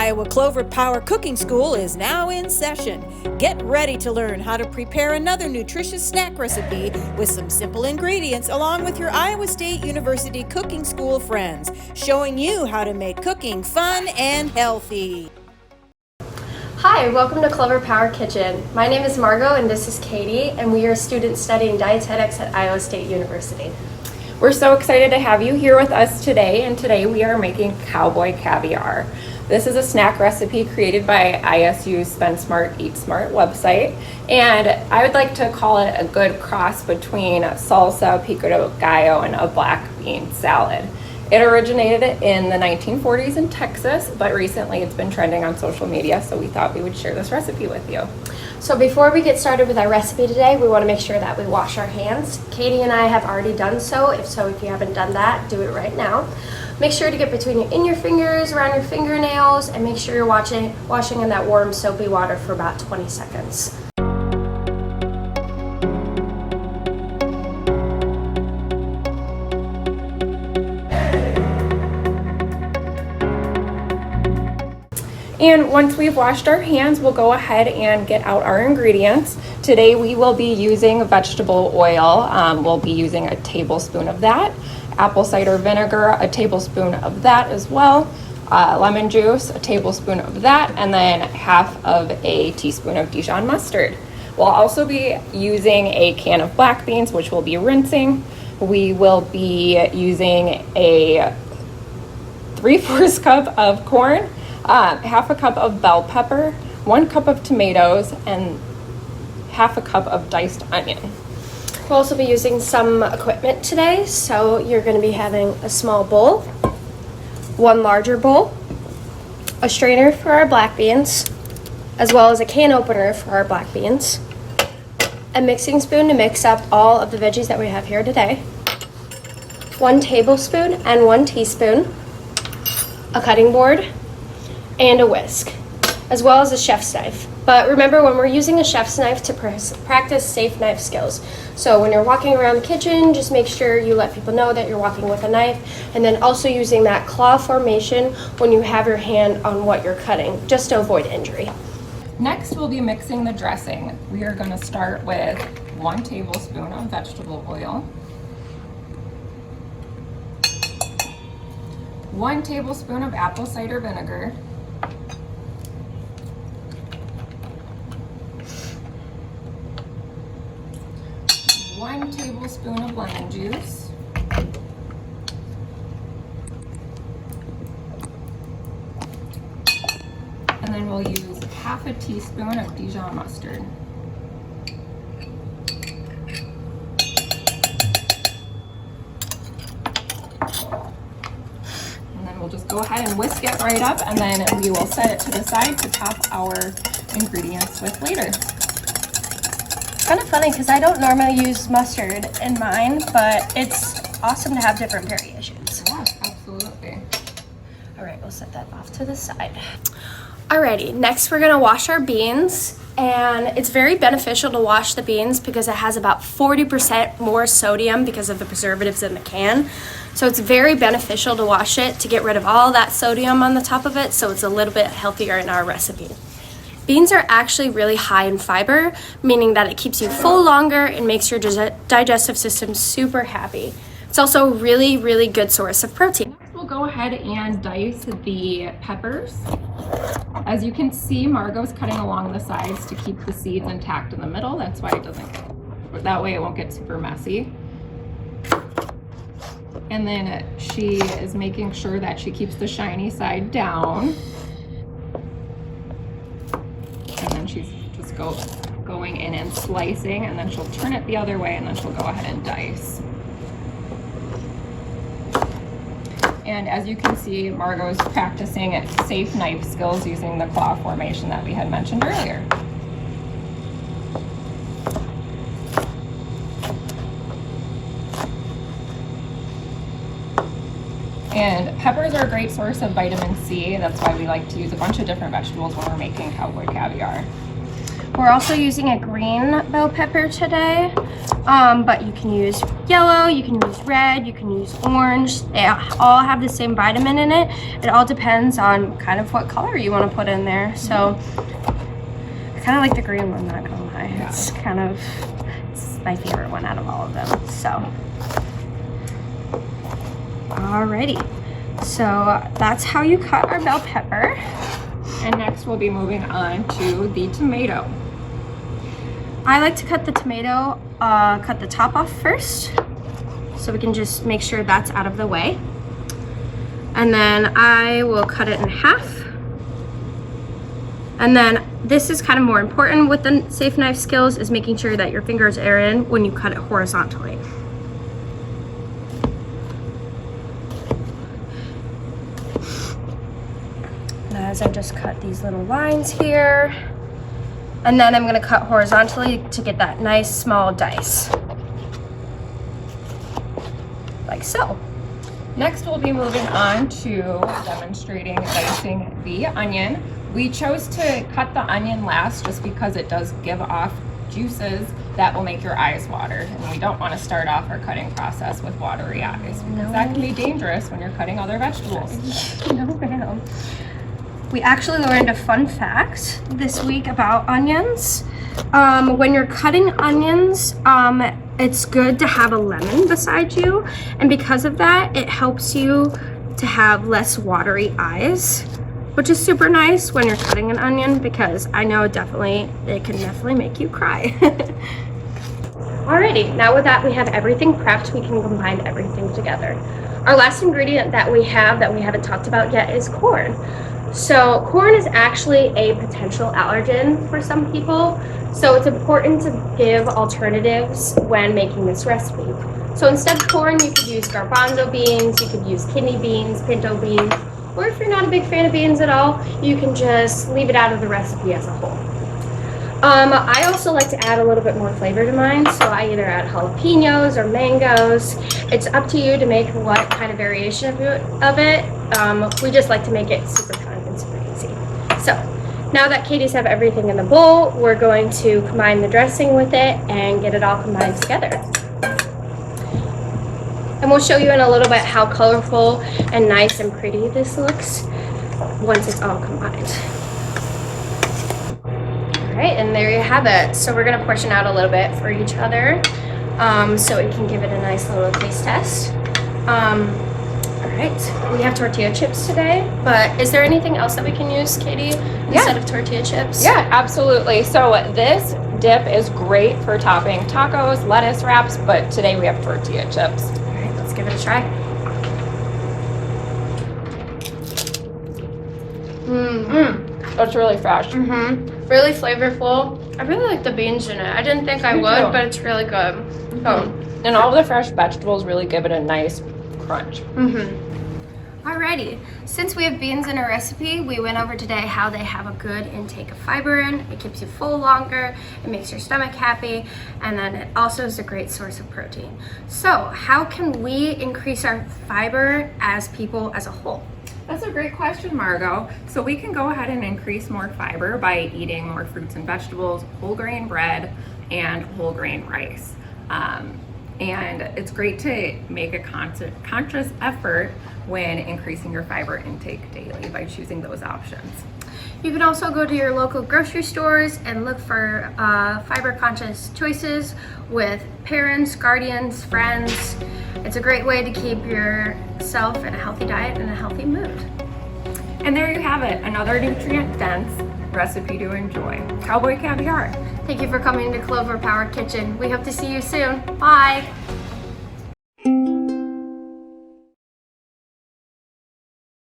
Iowa Clover Power Cooking School is now in session. Get ready to learn how to prepare another nutritious snack recipe with some simple ingredients along with your Iowa State University Cooking School friends, showing you how to make cooking fun and healthy. Hi, welcome to Clover Power Kitchen. My name is Margot and this is Katie, and we are students studying dietetics at Iowa State University. We're so excited to have you here with us today, and today we are making Cowboy Caviar. This is a snack recipe created by ISU's Spend Smart, Eat Smart website, and I would like to call it a good cross between salsa, pico de gallo, and a black bean salad. It originated in the 1940s in Texas, but recently it's been trending on social media, so we thought we would share this recipe with you. So before we get started with our recipe today, we want to make sure that we wash our hands. Katie and I have already done so. If you haven't done that, do it right now. Make sure to get between your fingers, around your fingernails, and make sure you're washing in that warm soapy water for about 20 seconds. And once we've washed our hands, we'll go ahead and get out our ingredients. Today we will be using vegetable oil. We'll be using a tablespoon of that. Apple cider vinegar, a tablespoon of that as well. Lemon juice, a tablespoon of that, and then half of a teaspoon of Dijon mustard. We'll also be using a can of black beans, which we'll be rinsing. We will be using a 3/4 cup of corn, half a cup of bell pepper, 1 cup of tomatoes, and half a cup of diced onion. We'll also be using some equipment today, so you're going to be having a small bowl, one larger bowl, a strainer for our black beans, as well as a can opener for our black beans, a mixing spoon to mix up all of the veggies that we have here today, 1 tablespoon and 1 teaspoon, a cutting board, and a whisk, as well as a chef's knife. But remember, when we're using a chef's knife, to practice safe knife skills. So when you're walking around the kitchen, just make sure you let people know that you're walking with a knife, and then also using that claw formation when you have your hand on what you're cutting, just to avoid injury. Next, we'll be mixing the dressing. We are going to start with 1 tablespoon of vegetable oil, 1 tablespoon of apple cider vinegar, 1 tablespoon of lemon juice, and then we'll use half a teaspoon of Dijon mustard. And then we'll just go ahead and whisk it right up, and then we will set it to the side to top our ingredients with later. Kind of funny because I don't normally use mustard in mine, but it's awesome to have different variations. Yeah, absolutely. All right, we'll set that off to the side. Alrighty, next we're gonna wash our beans, and it's very beneficial to wash the beans because it has about 40% more sodium because of the preservatives in the can. So it's very beneficial to wash it to get rid of all that sodium on the top of it, so it's a little bit healthier in our recipe. Beans are actually really high in fiber, meaning that it keeps you full longer and makes your digestive system super happy. It's also a really, really good source of protein. Next, we'll go ahead and dice the peppers. As you can see, Margot's cutting along the sides to keep the seeds intact in the middle. That's why that way it won't get super messy. And then she is making sure that she keeps the shiny side down. And then she's just going in and slicing, and then she'll turn it the other way, and then she'll go ahead and dice. And as you can see, Margot's practicing safe knife skills using the claw formation that we had mentioned earlier. And peppers are a great source of vitamin C. That's why we like to use a bunch of different vegetables when we're making Cowboy Caviar. We're also using a green bell pepper today, but you can use yellow, you can use red, you can use orange. They all have the same vitamin in it. It all depends on kind of what color you want to put in there. So I kind of like the green one, not gonna lie. It's my favorite one out of all of them. So, alrighty. So that's how you cut our bell pepper. And next we'll be moving on to the tomato. I like to cut the tomato, cut the top off first, so we can just make sure that's out of the way. And then I will cut it in half. And then this is kind of more important with the safe knife skills, is making sure that your fingers are in when you cut it horizontally. And as I just cut these little lines here, and then I'm going to cut horizontally to get that nice small dice, like so. Next we'll be moving on to demonstrating dicing the onion. We chose to cut the onion last just because it does give off juices that will make your eyes water, and we don't want to start off our cutting process with watery eyes because that can be dangerous when you're cutting other vegetables. No, ma'am. We actually learned a fun fact this week about onions. When you're cutting onions, it's good to have a lemon beside you, and because of that, it helps you to have less watery eyes, which is super nice when you're cutting an onion, because I know it can definitely make you cry. Alrighty, now with that we have everything prepped, we can combine everything together. Our last ingredient that we haven't talked about yet is corn. So corn is actually a potential allergen for some people, so it's important to give alternatives when making this recipe. So instead of corn, you could use garbanzo beans, you could use kidney beans, pinto beans, or if you're not a big fan of beans at all, you can just leave it out of the recipe as a whole. I also like to add a little bit more flavor to mine, so I either add jalapenos or mangoes. It's up to you to make what kind of variation of it. We just like to make it super fun and super easy. So now that Katie's have everything in the bowl, we're going to combine the dressing with it and get it all combined together. And we'll show you in a little bit how colorful and nice and pretty this looks once it's all combined. All right, and there you have it. So we're gonna portion out a little bit for each other, so we can give it a nice little taste test. All right, we have tortilla chips today, but is there anything else that we can use, Katie, instead of tortilla chips? Yeah, absolutely. So this dip is great for topping tacos, lettuce wraps, but today we have tortilla chips. All right, let's give it a try. It's really fresh. Really flavorful. I really like the beans in it. I didn't think I would, but it's really good. And all the fresh vegetables really give it a nice crunch. Alrighty, since we have beans in our recipe, we went over today how they have a good intake of fiber in. It keeps you full longer, it makes your stomach happy, and then it also is a great source of protein. So how can we increase our fiber as people as a whole? That's a great question, Margot. So we can go ahead and increase more fiber by eating more fruits and vegetables, whole grain bread, and whole grain rice. And it's great to make a conscious effort when increasing your fiber intake daily by choosing those options. You can also go to your local grocery stores and look for fiber conscious choices with parents, guardians, friends. It's a great way to keep yourself in a healthy diet and a healthy mood. And there you have it, another nutrient dense recipe to enjoy. Cowboy Caviar. Thank you for coming to Clover Power Kitchen. We hope to see you soon. Bye.